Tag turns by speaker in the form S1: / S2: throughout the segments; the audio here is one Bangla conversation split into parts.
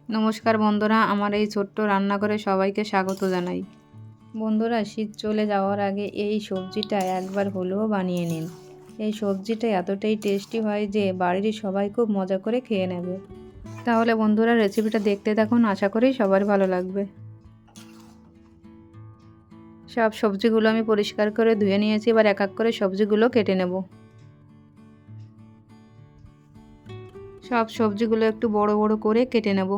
S1: নমস্কার বন্ধুরা, আমার এই ছোট্ট রান্নাঘরে সবাইকে স্বাগত জানাই। বন্ধুরা, শীত চলে যাওয়ার আগে এই সবজিটা একবার হলেও বানিয়ে নিন। এই সবজিটা এতটাই টেস্টি হয় যে বাড়ির সবাই খুব মজা করে খেয়ে নেবে। তাহলে বন্ধুরা, রেসিপিটা দেখতে থাকুন, আশা করি সবার ভালো লাগবে। সব সবজিগুলো আমি পরিষ্কার করে ধুয়ে নিয়েছি। এবার এক এক করে সবজিগুলো কেটে নেব। সব সবজিগুলো একটু বড় বড় করে কেটে নেব।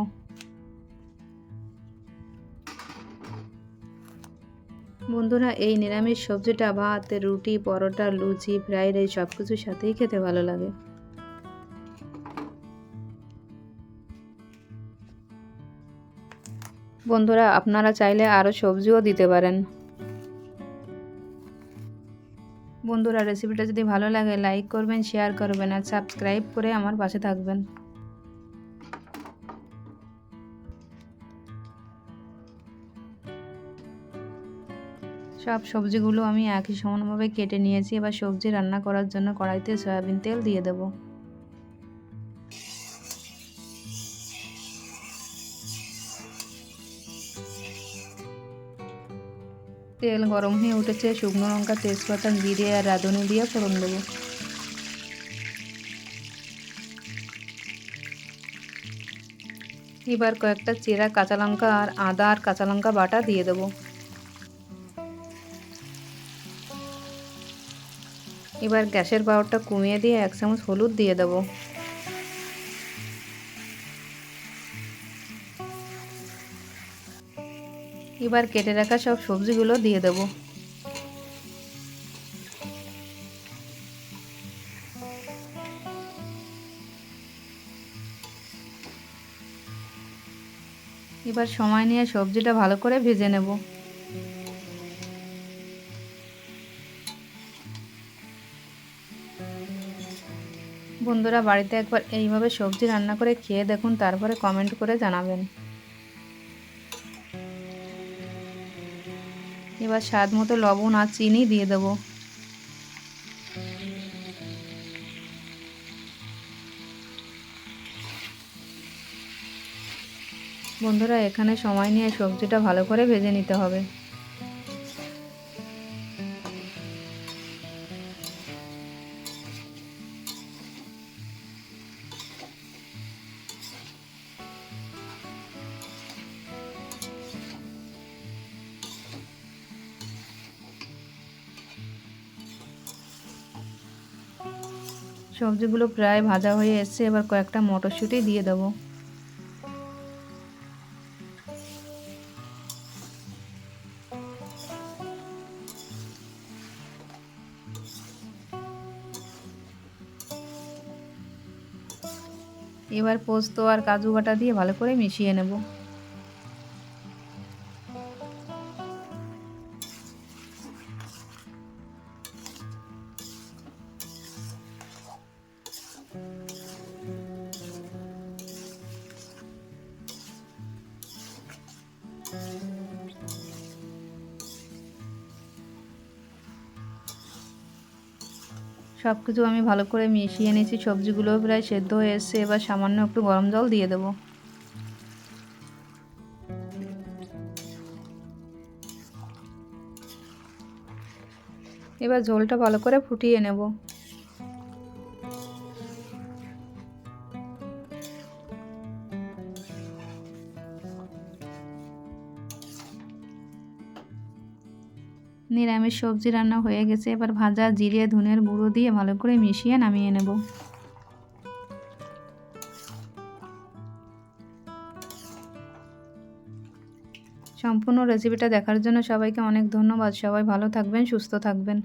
S1: বন্ধুরা, এই নিরামিষ সবজিটা ভাত, রুটি, পরোটা, লুচি, ফ্রাইড রাইস সব কিছুর সাথেই খেতে ভালো লাগে। বন্ধুরা, আপনারা চাইলে আরও সবজিও দিতে পারেন। বন্ধুরা, রেসিপিটা যদি ভালো লাগে লাইক করবেন, শেয়ার করবেন আর সাবস্ক্রাইব করে আমার পাশে থাকবেন। সব সবজিগুলো আমি একই সমানভাবে কেটে নিয়েছি। এবার সবজি রান্না করার জন্য কড়াইতে সয়াবিন তেল দিয়ে দেব। তেল গরম হয়ে উঠেছে। শুকনো লঙ্কা, তেজপাতা, জিরে আর রাঁধুনি দিয়ে ফোড়ন দেবো। এবার কয়েকটা চেরা কাঁচা লঙ্কা আর আদা আর কাঁচা লঙ্কা বাটা দিয়ে দেবো। এবার গ্যাসের পাওয়ারটা কমিয়ে দিয়ে 1 চামচ হলুদ দিয়ে দেবো। এবার কেটে রাখা সব সবজিগুলো দিয়ে দেবো। এবার সময় নিয়ে সবজিটা ভালো করে ভেজে নেব। বন্ধুরা, বাড়িতে একবার এইভাবে সবজি রান্না করে খেয়ে দেখুন, তারপরে কমেন্ট করে জানাবেন। এবার স্বাদ মতো লবণ আর চিনি দিয়ে দেবো। বন্ধুরা, এখানে সময় নিয়ে সবজিটা ভালো করে ভেজে নিতে হবে। সবজিগুলো প্রায় ভাজা হয়ে এসছে। এবার কয়েকটা মটরশুঁটি দিয়ে দেবো। এবার পোস্ত আর কাজু বাটা দিয়ে ভালো করে মিশিয়ে নেব। সব কিছু আমি ভালো করে মিশিয়ে নিয়েছি। সবজিগুলো প্রায় সেদ্ধ হয়ে এসছে। এবার সামান্য একটু গরম জল দিয়ে দেবো। এবার ঝোলটা ভালো করে ফুটিয়ে নেব। নিরামিষ সবজি রান্না হয়ে গেছে। এবার ভাজা জিরে ধনের গুঁড়ো দিয়ে ভালো করে মিশিয়ে নামিয়ে নেব। সম্পূর্ণ রেসিপিটা দেখার জন্য সবাইকে অনেক ধন্যবাদ। সবাই ভালো থাকবেন, সুস্থ থাকবেন।